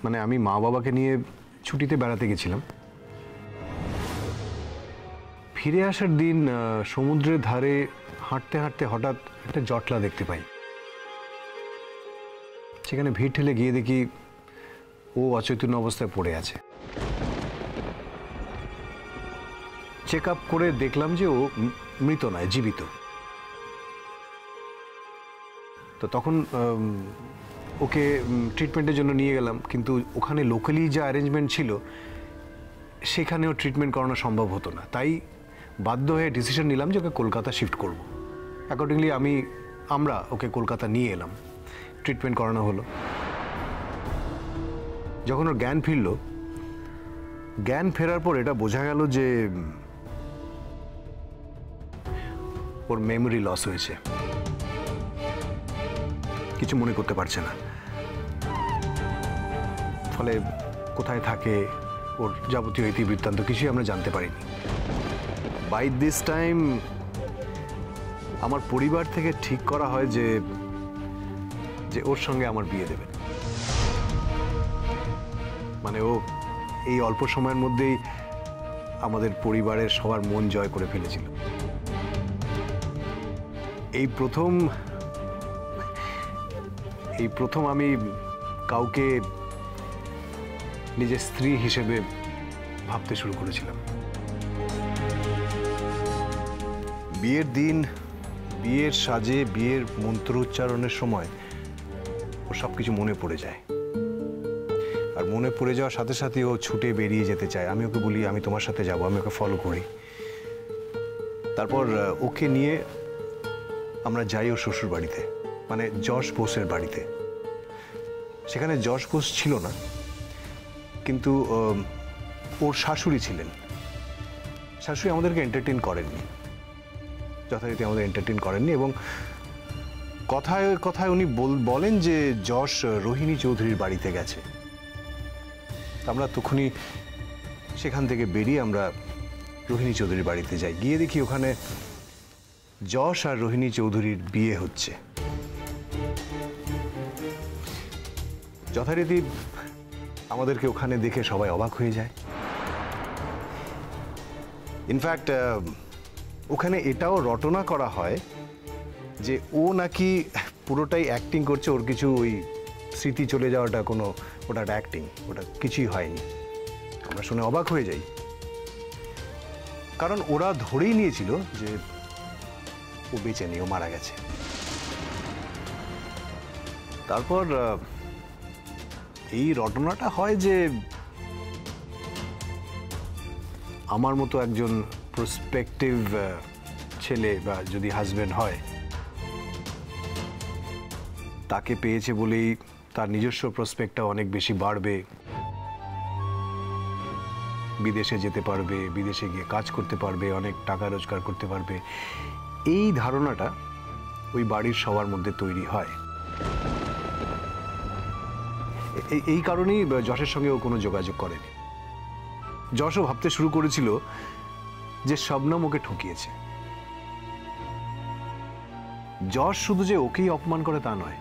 মানে আমি মা বাবাকে নিয়ে ছুটিতে বেড়াতে গেছিলাম। ফিরে আসার দিন সমুদ্রের ধারে হাঁটতে হাঁটতে হঠাৎ একটা জটলা দেখতে পাই। সেখানে ভিড় ঠেলে গিয়ে দেখি ও অচৈতন্য অবস্থায় পড়ে আছে। চেক আপ করে দেখলাম যে ও মৃত নয়, জীবিত। তো তখন ওকে ট্রিটমেন্টের জন্য নিয়ে গেলাম, কিন্তু ওখানে লোকালি যা অ্যারেঞ্জমেন্ট ছিল সেখানেও ট্রিটমেন্ট করানো সম্ভব হতো না। তাই বাধ্য হয়ে ডিসিশন নিলাম যে ওকে কলকাতা শিফট করব। অ্যাকর্ডিংলি আমরা ওকে কলকাতা নিয়ে এলাম, ট্রিটমেন্ট করানো হলো। যখন ওর জ্ঞান ফিরল, জ্ঞান ফেরার পর এটা বোঝা গেল যে ওর মেমোরি লস হয়েছে, কিছু মনে করতে পারছে না। ফলে কোথায় থাকে, ওর যাবতীয় ইতিবৃত্তান্ত কিছুই আমরা জানতে পারিনি। বাই দিস টাইম আমার পরিবার থেকে ঠিক করা হয় যে ওর সঙ্গে আমার বিয়ে দেবে। মানে ও এই অল্প সময়ের মধ্যেই আমাদের পরিবারের সবার মন জয় করে ফেলেছিল। এই প্রথম আমি কাউকে নিজের স্ত্রী হিসেবে ভাবতে শুরু করেছিলাম। বিয়ের দিন, বিয়ের সাজে, বিয়ের মন্ত্র উচ্চারণের সময় ও সবকিছু মনে পড়ে যায়। আর মনে পড়ে যাওয়ার সাথে সাথে ও ছুটে বেরিয়ে যেতে চায়। আমি ওকে বলি আমি তোমার সাথে যাব, আমি ওকে ফলো করি। তারপর ওকে নিয়ে আমরা যাই ওর শ্বশুর বাড়িতে, মানে যশ বোসের বাড়িতে। সেখানে যশ বোস ছিল না, কিন্তু ওর শাশুড়ি ছিলেন। শাশুড়ি আমাদেরকে এন্টারটেইন করেননি, যথারীতি আমাদের এন্টারটেইন করেননি। এবং কথায় কথায় উনি বলেন যে যশ রোহিণী চৌধুরীর বাড়িতে গেছে। আমরা তখনই সেখান থেকে বেরিয়ে আমরা রোহিণী চৌধুরীর বাড়িতে যাই। গিয়ে দেখি ওখানে যশ আর রোহিণী চৌধুরীর বিয়ে হচ্ছে। যথারীতি আমাদেরকে ওখানে দেখে সবাই অবাক হয়ে যায়। ইনফ্যাক্ট ওখানে এটাও রটনা করা হয় যে ও নাকি পুরোটাই অ্যাক্টিং করছে, ওর কিছু ওই স্মৃতি চলে যাওয়াটা ওটা একটা অ্যাক্টিং, ওটা কিছুই হয়নি। আমরা শুনে অবাক হয়ে যাই, কারণ ওরা ধরেই নিয়েছিল যে ও বেঁচে নেই, ও মারা গেছে। তারপর এই রটনাটা হয় যে আমার মতো একজন প্রসপেক্টিভ ছেলে বা যদি হাজবেন্ড হয়, তাকে পেয়েছে বলেই তার নিজস্ব প্রসপেক্টটা অনেক বেশি বাড়বে, বিদেশে যেতে পারবে, বিদেশে গিয়ে কাজ করতে পারবে, অনেক টাকা রোজগার করতে পারবে। এই ধারণাটা ওই বাড়ির সবার মধ্যে তৈরি হয়। এই কারণেই যশের সঙ্গে ও কোনো যোগাযোগ করেনি। যশও ভাবতে শুরু করেছিল যে শবনম ওকে ঠকিয়েছে। যশ শুধু যে ওকেই অপমান করে তা নয়,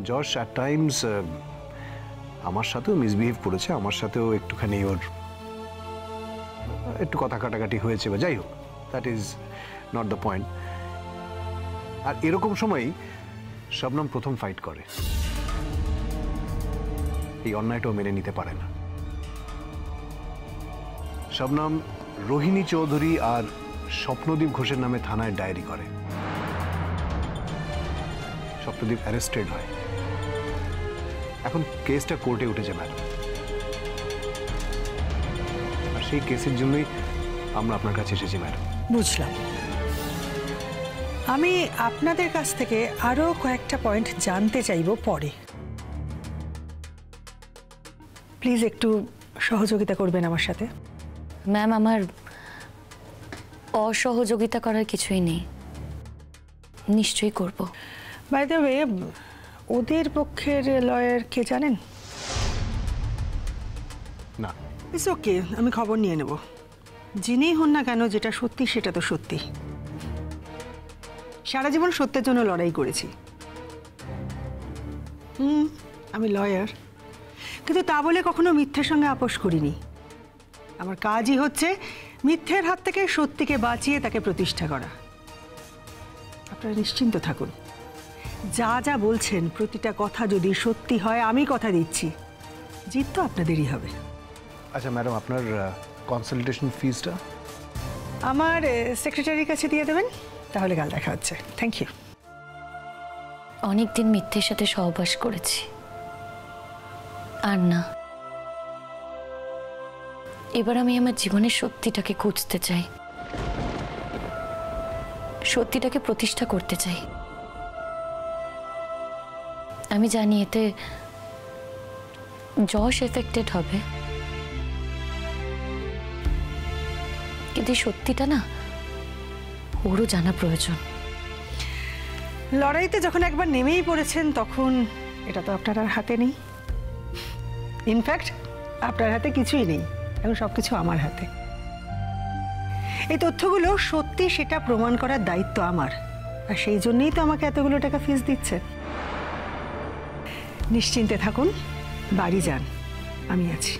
যশ অ্যাট টাইমস আমার সাথেও মিসবিহেভ করেছে, আমার সাথেও একটুখানি ওর একটু কথা কাটাকাটি হয়েছে, বা যাই হোক, that is not the point. আর এরকম সময়ই শবনম প্রথম ফাইট করে। এই অন্যায়টাও মেনে নিতে পারে না। শবনম রোহিণী চৌধুরী আর স্বপ্নদীপ ঘোষের নামে থানায় ডায়েরি করে। স্বপ্নদীপ অ্যারেস্টেড হয়। এখন কেসটা কোর্টে উঠেছে ম্যাডাম, আর সেই কেসের জন্যই আমরা আপনার কাছে এসেছি ম্যাডাম। বুঝলাম। আমি আপনাদের কাছ থেকে আরো কয়েকটা পয়েন্ট জানতে চাইব পরে। প্লিজ একটু সহযোগিতা করবেন আমার সাথে। ম্যাম, আমার অসহযোগিতা করার কিছুই নেই, নিশ্চয়ই করব। বাই দ্য ওয়ে, ওদের পক্ষের লয়ার কে জানেন? না। ইটস ওকে, আমি খবর নিয়ে নেব। যিনিই হন না কেন, যেটা সত্যি সেটা তো সত্যি। সারা জীবন সত্যের জন্য লড়াই করেছি। আমি লয়ার, কিন্তু তা বলে কখনো মিথ্যের সঙ্গে আপোষ করিনি। আমার কাজই হচ্ছে মিথ্যের হাত থেকে সত্যিকে বাঁচিয়ে তাকে প্রতিষ্ঠা করা। আপনারা নিশ্চিন্ত থাকুন, যা যা বলছেন প্রতিটা কথা যদি সত্যি হয়, আমি কথা দিচ্ছি জিত তো আপনাদেরই হবে। আচ্ছা ম্যাডাম, আপনার কনসালটেশন ফিজটা আমার সেক্রেটারির কাছে দিয়ে দেবেন, তাহলে কাল দেখা হচ্ছে। Thank you. অনেকদিন মিথ্যের সাথে সহবাস করেছি, আর না। এবার আমি আমার জীবনের সত্যিটাকে খুঁজতে চাই, সত্যিটাকে প্রতিষ্ঠা করতে চাই। আমি জানি এতে যশ এফেক্টেড হবে, কিন্তু সত্যিটা না ওরও জানা প্রয়োজন। লড়াইতে যখন একবার নেমেই পড়েছেন তখন এটা তো আপনার আর হাতে নেই। ইনফ্যাক্ট আপনার হাতে কিছুই নেই, এখন সব কিছু আমার হাতে। এই তথ্যগুলো সত্যি সেটা প্রমাণ করার দায়িত্ব আমার, আর সেই জন্যই তো আমাকে এতগুলো টাকা ফিস দিচ্ছেন। নিশ্চিন্তে থাকুন, বাড়ি যান, আমি আছি।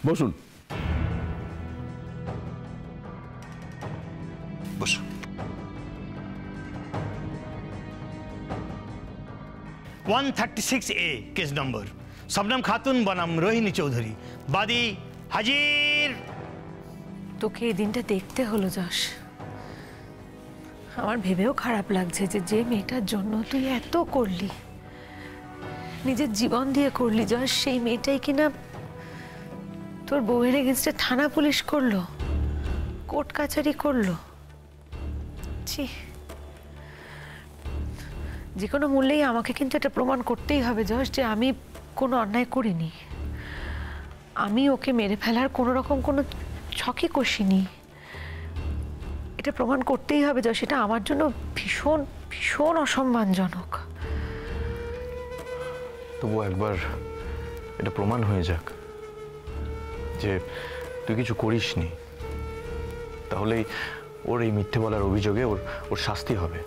বসুন। বসুন। 136A case number, Shabnam Khatun বনাম রোহিণী চৌধুরী। বাদী হাজির। তোকে এই দিনটা দেখতে হলো যশ। আমার ভেবেও খারাপ লাগছে যে যে মেয়েটার জন্য তুই এত করলি, নিজের জীবন দিয়ে করলি যশ, সেই মেয়েটাই কিনা তোর বউয়ের এগেনস্টে থানা পুলিশ করলো, কোর্ট কাছারি করলো। ছি, যে কোনো মূল্যেই আমাকে কিন্তু এটা প্রমাণ করতেই হবে যশ যে আমি কোনো অন্যায় করিনি, আমি ওকে মেরে ফেলার কোনো রকম কোনো ছকই কষিনি। এটা প্রমাণ করতেই হবে যশ, এটা আমার জন্য ভীষণ ভীষণ অসম্মানজনক। তবু একবার এটা প্রমাণ হয়ে যাক যে তুই কিছু করিসনি, তাহলেই ওর এই মিথ্যে বলার অভিযোগে ওর শাস্তি হবে।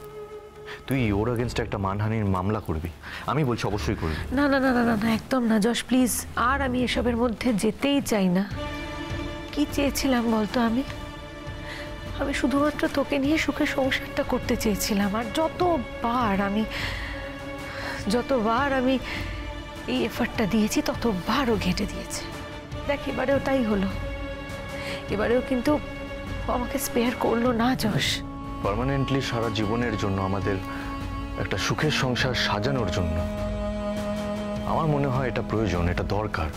তুই ওর এগেনস্টে একটা মানহানির মামলা করবি, আমি বলছি অবশ্যই করবি। না না না না না না, একদম না যশ, প্লিজ। আর আমি এসবের মধ্যে যেতেই চাই না। কি চেয়েছিলাম বলতো? আমি শুধুমাত্র তোকে নিয়ে সুখে সংসারটা করতে চেয়েছিলাম। আর যতবার আমি এই এফার্টটা দিয়েছি ততবারও ঘেঁটে দিয়েছে। দেখ, এবারেও তাই হলো। এবারেও কিন্তু আমাকে স্পেয়ার করলো না যশ। পার্মানেন্টলি সারা জীবনের জন্য আমাদের একটা সুখের সংসার সাজানোর জন্য আমার মনে হয় এটা প্রয়োজন, এটা দরকার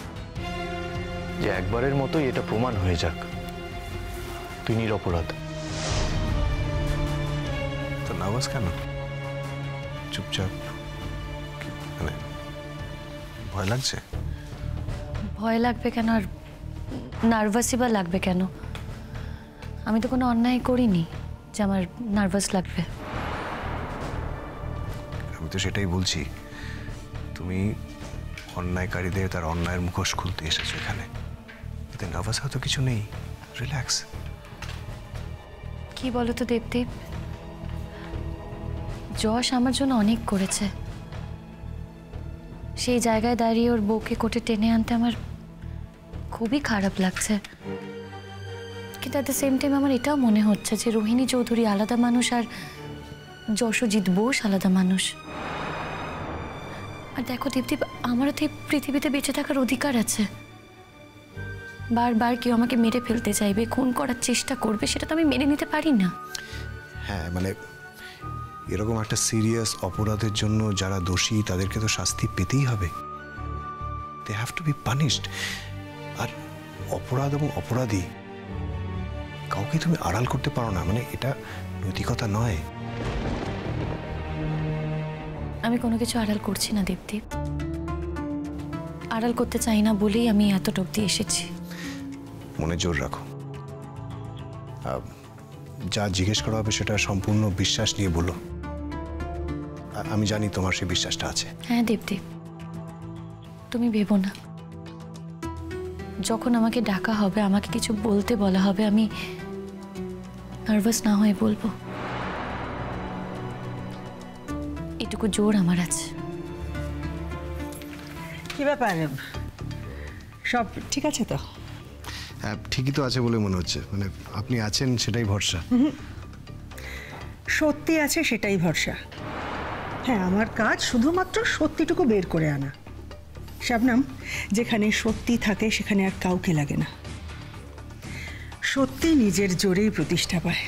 যে একবারের মতোই এটা প্রমাণ হয়ে যাক তুই নিরপরাধ। তো নার্ভাস কেন? চুপচাপ, মানে ভয় লাগছে? ভয় লাগবে কেন, আর নার্ভাসই বা লাগবে কেন? আমি তো কোনো অন্যায় করিনি যে আমার নার্ভাস লাগবে। আমি তো সেটাই বলছি, তুমি অন্যায়কারীদের তার অন্যায়ের মুখোশ খুলতে এসেছো এখানে, এতে নার্ভাস হয়তো কিছু নেই, রিল্যাক্স। কি বলো তো দেবদীপ, যশ আমার জন্য অনেক করেছে। সেই জায়গায় দাঁড়িয়ে ওর বউকে কোর্টে টেনে আনতে আমার খুবই খারাপ লাগছে, কিন্তু অ্যাট দ্য সেম টাইম আমার এটাও মনে হচ্ছে যে রোহিণী চৌধুরী আলাদা মানুষ আর যশজিৎ বোস আলাদা মানুষ। আর দেখো দীপদীপ, আমারও তো এই পৃথিবীতে বেঁচে থাকার অধিকার আছে। বারবার কেউ আমাকে মেরে ফেলতে চাইবে, খুন করার চেষ্টা করবে, সেটা তো আমি মেনে নিতে পারি না। হ্যাঁ, মানে এরকম একটা সিরিয়াস অপরাধের জন্য যারা দোষী তাদেরকে তো শাস্তি পেতেই হবে। They have to be punished. আর অপরাধ এবং অপরাধী কাউকে তুমি আড়াল করতে পারো না, মানে এটা নৈতিকতা নয়। আমি কোনো কিছু আড়াল করছি না দীপদীপ, আড়াল করতে চাই না বলেই আমি এতটা অবধি এসেছি। মনে জোর রাখো, যা জিজ্ঞেস করা হবে সেটা সম্পূর্ণ বিশ্বাস নিয়ে বলো। আমি জানি তোমার সেই বিশ্বাসটা আছে। হ্যাঁ দীপদীপ, তুমি ভেবো না, যখন আমাকে ডাকা হবে, আমাকে কিছু বলতে বলা হবে, আমি নার্ভাস না হয়ে বলবো। এটুকু জোর আমার আছে। কি ব্যাপার, সব ঠিক আছে তো? হ্যাঁ, ঠিকই তো আছে বলে মনে হচ্ছে। মানে আপনি আছেন সেটাই ভরসা। সত্যি আছে সেটাই ভরসা। হ্যাঁ, আমার কাজ শুধুমাত্র সত্যিটুকু বের করে আনা। শবনম, যেখানে সত্যি থাকে সেখানে আর কাউকে লাগে না। সত্যি নিজের জোরেই প্রতিষ্ঠা পায়।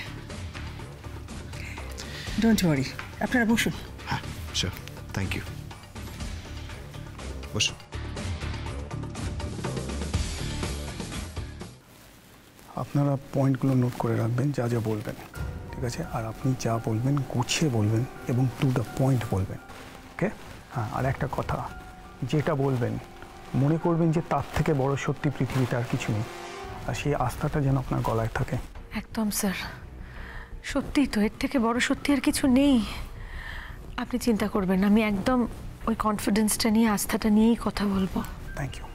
ডোন্ট ওয়ারি, আপনারা বসুন। হ্যাঁ শিওর, থ্যাংক ইউ। বসুন। আপনারা পয়েন্টগুলো নোট করে রাখবেন, যা যা বলবেন, ঠিক আছে? আর আপনি যা বলবেন গুছিয়ে বলবেন এবং টু দ্য পয়েন্ট বলবেন, ওকে? হ্যাঁ, আর একটা কথা, যেটা বলবেন মনে করবেন যে তার থেকে বড় সত্যি পৃথিবীতে আর কিছু নেই, আর সেই আস্থাটা যেন আপনার গলায় থাকে। একদম স্যার, সত্যিই তো, এর থেকে বড় সত্যি আর কিছু নেই। আপনি চিন্তা করবেন, আমি একদম ওই কনফিডেন্সটা নিয়ে, আস্থাটা নিয়েই কথা বলবো। থ্যাংক ইউ,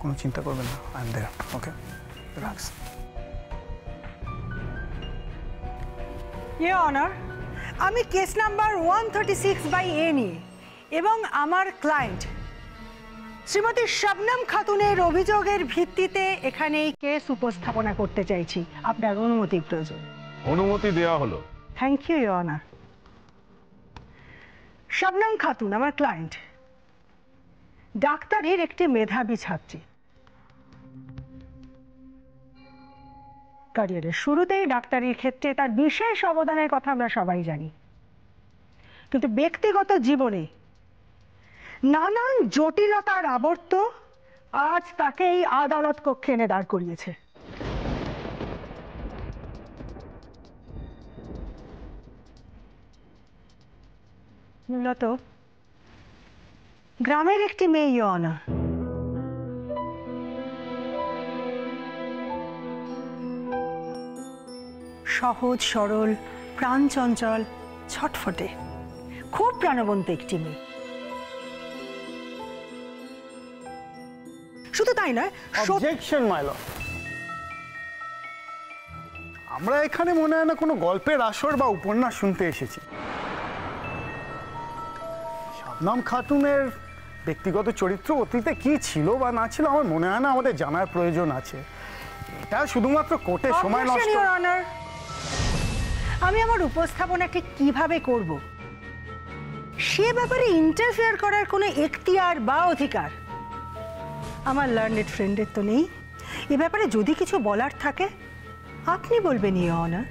কোনো চিন্তা করবেন না, I am there, okay? Relax. Your honour, আমি কেস নাম্বার 136/A নিয়ে এবং আমার ক্লায়েন্ট শ্রীমতী শবনম খাতুনের অভিযোগের ভিত্তিতে এখানে এই কেস উপস্থাপনা করতে চাইছি। আপনার অনুমতির প্রয়োজন। অনুমতি দেওয়া হলো। Thank you your honour. Shabnam Khatun আমার ক্লায়েন্ট, ডাক্তারের একটি মেধাবী ছাত্রী। ক্যারিয়ারের শুরুতেই ডাক্তারির ক্ষেত্রে তার বিশেষ অবদানের কথা আমরা সবাই জানি, কিন্তু ব্যক্তিগত জীবনে নানান জটিলতার আবর্ত আজ তাকে এই আদালত কক্ষে এনে দাঁড় করিয়েছে। মূলত গ্রামের একটি মেয়ে ইয়োনা, সহজ সরল, প্রাণচঞ্চল, ছটফটে, খুব প্রাণবন্ত একটি মেয়ে। শুধু তাই নয়, অবজেকশন মাই লর্ড, আমরা এখানে মনে হয় না কোনো গল্পের আসর বা উপন্যাস শুনতে এসেছি। শবনম খাতুনের ব্যক্তিগত চরিত্র অতীতে কি ছিল বা না ছিল আমার মনে হয় না আমাদের জানার প্রয়োজন আছে। এটা শুধুমাত্র কোর্টে সময় নষ্ট। Your Honor, আমি আমার উপস্থাপনাকে কিভাবে করব সে ব্যাপারে ইন্টারফেয়ার করার কোনো এখতিয়ার বা অধিকার আমার লার্নেড ফ্রেন্ডের তো নেই। এ ব্যাপারে যদি কিছু বলার থাকে আপনি বলবেন ইয়োর অনার।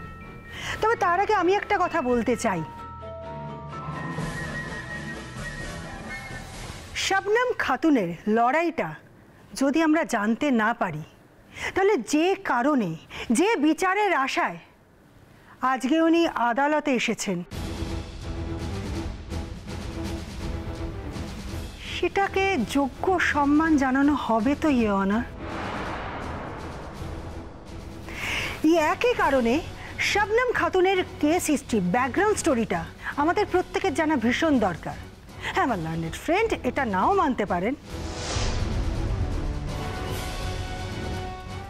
তবে তার আগে আমি একটা কথা বলতে চাই। শবনম খাতুনের লড়াইটা যদি আমরা জানতে না পারি, তাহলে যে কারণে, যে বিচারের আশায় আজকে উনি আদালতে এসেছেন, সেটাকে যোগ্য সম্মান জানানো হবে তো ইয়োর অনার। এই একই কারণে শবনম খাতুনের কেস হিস্ট্রি, ব্যাকগ্রাউন্ড স্টোরিটা আমাদের প্রত্যেকের জানা ভীষণ দরকার। হ্যাঁ, আমার লার্নেড ফ্রেন্ড এটা নাও মানতে পারেন,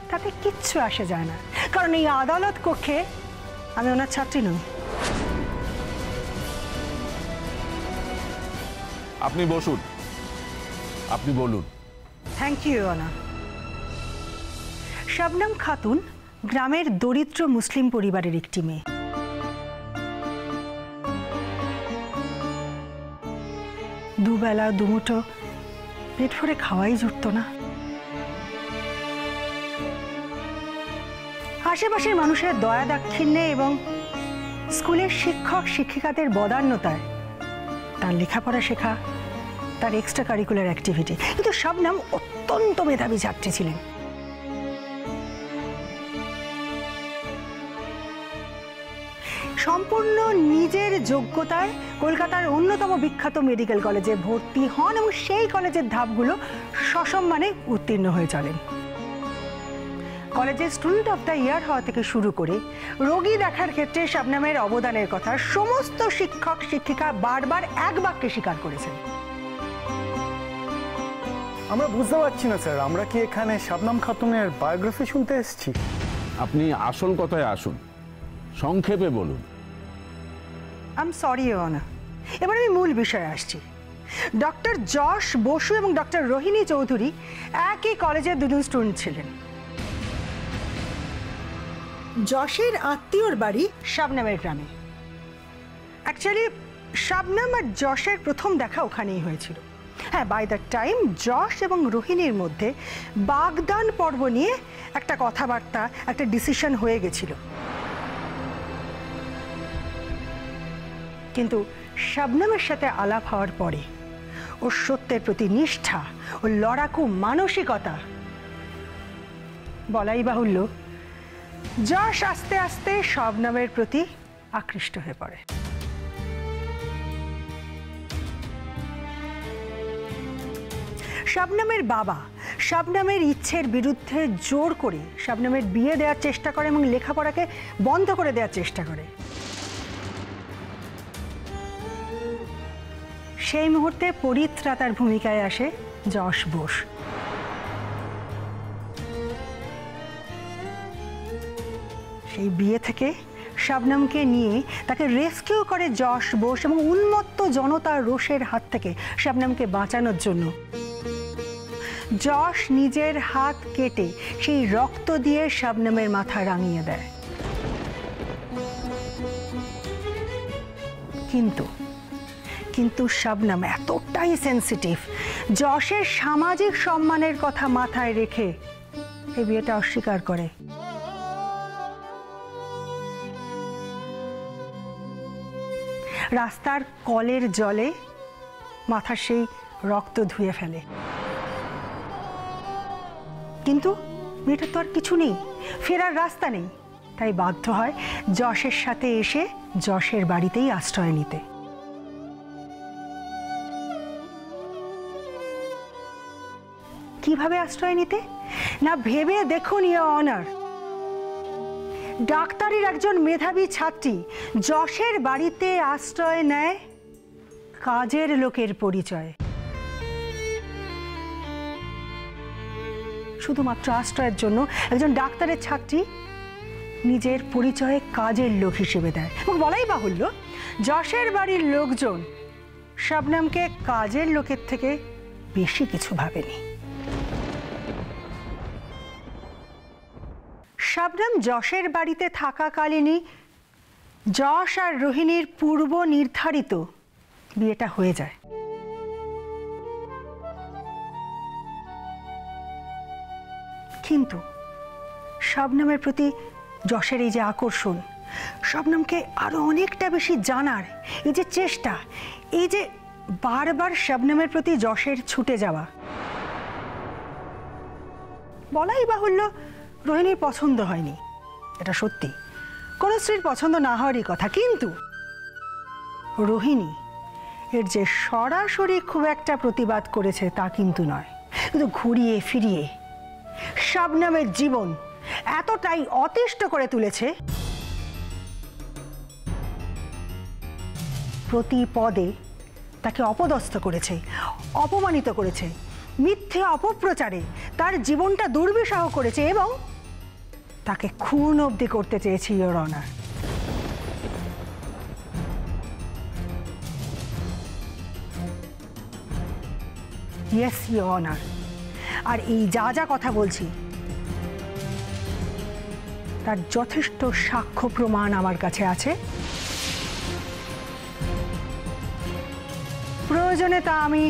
তাতে কিচ্ছু আসে যায় না, কারণ এই আদালত কক্ষে আমি ওনার ছাত্রী নই। আপনি বসুন, আপনি বলুন। Thank you honour. Shabnam Khatun গ্রামের দরিদ্র মুসলিম পরিবারের একটি মেয়ে। দুবেলা দুমুঠো পেট ভরে খাওয়াই জুটত না। আশেপাশের মানুষের দয়া দাক্ষিণ্যে এবং স্কুলের শিক্ষক শিক্ষিকাদের বদান্যতায় তার লেখাপড়া শেখা তার এক্সট্রা কারিকুলার অ্যাক্টিভিটি। কিন্তু শবনম অত্যন্ত মেধাবী ছাত্রী ছিলেন। সম্পূর্ণ নিজের যোগ্যতায় কলকাতার অন্যতম বিখ্যাত মেডিকেল কলেজে ভর্তি হন এবং সেই কলেজের ধাপগুলো সসম্মানে উত্তীর্ণ হয়ে চলেন। কলেজের স্টুডেন্ট অফ দ্য ইয়ার হওয়া থেকে শুরু করে রোগী দেখার ক্ষেত্রে শবনমের অবদানের কথা সমস্ত শিক্ষক শিক্ষিকা বারবার এক বাক্যে স্বীকার করেছেন। আমরা বুঝতে পারছি না স্যার, আমরা কি এখানে শবনম খাতুনের বায়োগ্রাফি শুনতে এসেছি? আপনি আসল কথায় আসুন, সংক্ষেপে বলুন। I am sorry your honour. এবার আমি মূল বিষয়ে আসছি। ডক্টর যশ বসু এবং ডক্টর রোহিণী চৌধুরী একই কলেজের দুজন স্টুডেন্ট ছিলেন। যশের আত্মীয়র বাড়ি শাবনামের গ্রামে। অ্যাকচুয়ালি শাবনাম আর যশের প্রথম দেখা ওখানেই হয়েছিল। হ্যাঁ, বাই দ্য টাইম যশ এবং রোহিণীর মধ্যে বাগদান পর্ব নিয়ে একটা কথাবার্তা, একটা ডিসিশন হয়ে গেছিল। কিন্তু শাবনামের সাথে আলাপ হওয়ার পরে ওর সত্যের প্রতি নিষ্ঠা ও লড়াকু মানসিকতা, বলাই বাহুল্য, যশ আস্তে আস্তে শাবনামের প্রতি আকৃষ্ট হয়ে পড়ে। শাবনামের বাবা শাবনামের ইচ্ছের বিরুদ্ধে জোর করে শাবনামের বিয়ে দেওয়ার চেষ্টা করে এবং লেখাপড়াকে বন্ধ করে দেওয়ার চেষ্টা করে। সেই মুহূর্তে পরিত্রাতার ভূমিকায় আসে যশ বোস। সেই বিয়ে থেকে শাবনামকে নিয়ে তাকে রেস্কিউ করে যশ বোস এবং উন্মত্ত জনতার রোষের হাত থেকে শাবনামকে বাঁচানোর জন্য যশ নিজের হাত কেটে সেই রক্ত দিয়ে শাবনামের মাথা রাঙিয়ে দেয়। কিন্তু শাবনাম এতটাই সেন্সিটিভ, যশের সামাজিক সম্মানের কথা মাথায় রেখে এই বিয়েটা অস্বীকার করে। রাস্তার কলের জলে মাথার সেই রক্ত ধুয়ে ফেলে। কিন্তু মেয়েটার তো আর কিছু নেই, ফেরার রাস্তা নেই, তাই বাধ্য হয় যশের সাথে এসে যশের বাড়িতেই আশ্রয় নিতে। কিভাবে আশ্রয় নিতে না ভেবে দেখুন ইওর অনার, ডাক্তারির একজন মেধাবী ছাত্রী যশের বাড়িতে আশ্রয় নেয় কাজের লোকের পরিচয়ে। শুধুমাত্র আশ্রয়ের জন্য একজন ডাক্তারের ছাত্রী নিজের পরিচয়ে কাজের লোক হিসেবে দেয়। এবং বলাই বাহুল্য, যশের বাড়ির লোকজন শাবনামকে কাজের লোকের থেকে বেশি কিছু ভাবেনি। শাবনাম যশের বাড়িতে থাকাকালীনই যশ আর রোহিণীর পূর্ব নির্ধারিত বিয়েটা হয়ে যায়। কিন্তু শাবনামের প্রতি যশের এই যে আকর্ষণ, শাবনামকে আরো অনেকটা বেশি জানার এই যে চেষ্টা, এই যে বারবার শাবনামের প্রতি যশের ছুটে যাওয়া, বলাই বাহুল্য রোহিণীর পছন্দ হয়নি। এটা সত্যি, কোনো স্ত্রীর পছন্দ না হওয়ারই কথা। কিন্তু রোহিণী এর যে সরাসরি খুব একটা প্রতিবাদ করেছে তা কিন্তু নয়, কিন্তু ঘুরিয়ে ফিরিয়ে শাবনামের জীবন এতটাই অতিষ্ঠ করে তুলেছে, প্রতি পদে তাকে অপদস্থ করেছে, অপমানিত করেছে, মিথ্যে অপপ্রচারে তার জীবনটা দুর্বিষহ করেছে এবং তাকে খুন অবধি করতে চেয়েছে your honour. Yes your honour. আর এই যা যা কথা বলছি তার যথেষ্ট সাক্ষ্য প্রমাণ আমার কাছে আছে। প্রয়োজনে তা আমি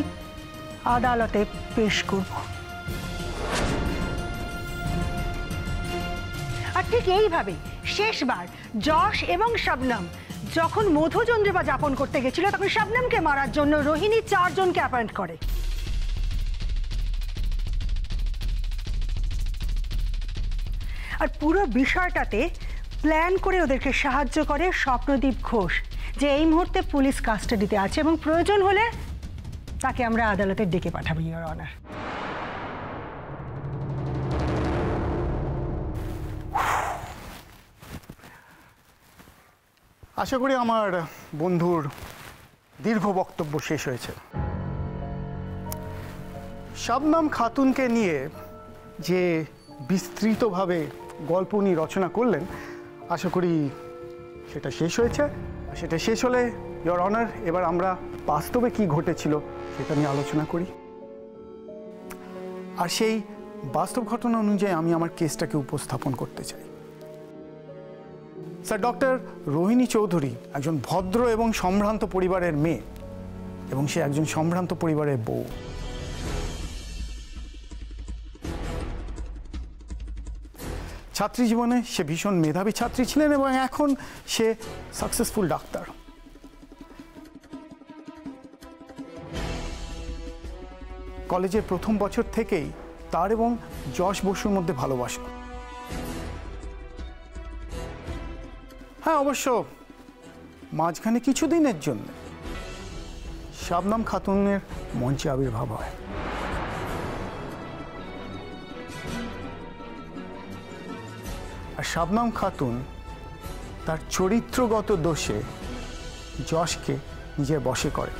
আদালতে পেশ করব। আর ঠিক এইভাবে শেষবার যশ এবং শাবনাম যখন মধুচন্দ্রিমা যাপন করতে গেছিল, তখন শাবনামকে মারার জন্য রোহিণী 4 জনকে অ্যাপয়েন্ট করে। আর পুরো বিষয়টাতে প্ল্যান করে ওদেরকে সাহায্য করে স্বপ্নদীপ ঘোষ, যে এই মুহূর্তে পুলিশ কাস্টাডিতে আছে এবং প্রয়োজন হলে তাকে আমরা আদালতে ডেকে পাঠাবো ইওর অনার। আশা করি আমার বন্ধুর দীর্ঘ বক্তব্য শেষ হয়েছে। শবনম খাতুনকে নিয়ে যে বিস্তৃতভাবে গল্প উনি রচনা করলেন, আশা করি সেটা শেষ হয়েছে। আর সেটা শেষ হলে ইওর অনার, এবার আমরা বাস্তবে কি ঘটেছিল সেটা নিয়ে আলোচনা করি। আর সেই বাস্তব ঘটনা অনুযায়ী আমি আমার কেসটাকে উপস্থাপন করতে চাই। স্যার, ডক্টর রোহিণী চৌধুরী একজন ভদ্র এবং সম্ভ্রান্ত পরিবারের মেয়ে, এবং সে একজন সম্ভ্রান্ত পরিবারের বউ। ছাত্রী জীবনে সে ভীষণ মেধাবী ছাত্রী ছিলেন এবং এখন সে সাকসেসফুল ডাক্তার। কলেজের প্রথম বছর থেকেই তার এবং যশ বসুর মধ্যে ভালোবাসা। হ্যাঁ, অবশ্য মাঝখানে কিছুদিনের জন্য শবনম খাতুনের মঞ্চে আবির্ভাব হয়। আর শবনম খাতুন তার চরিত্রগত দোষে যশকে নিজের বশে করে।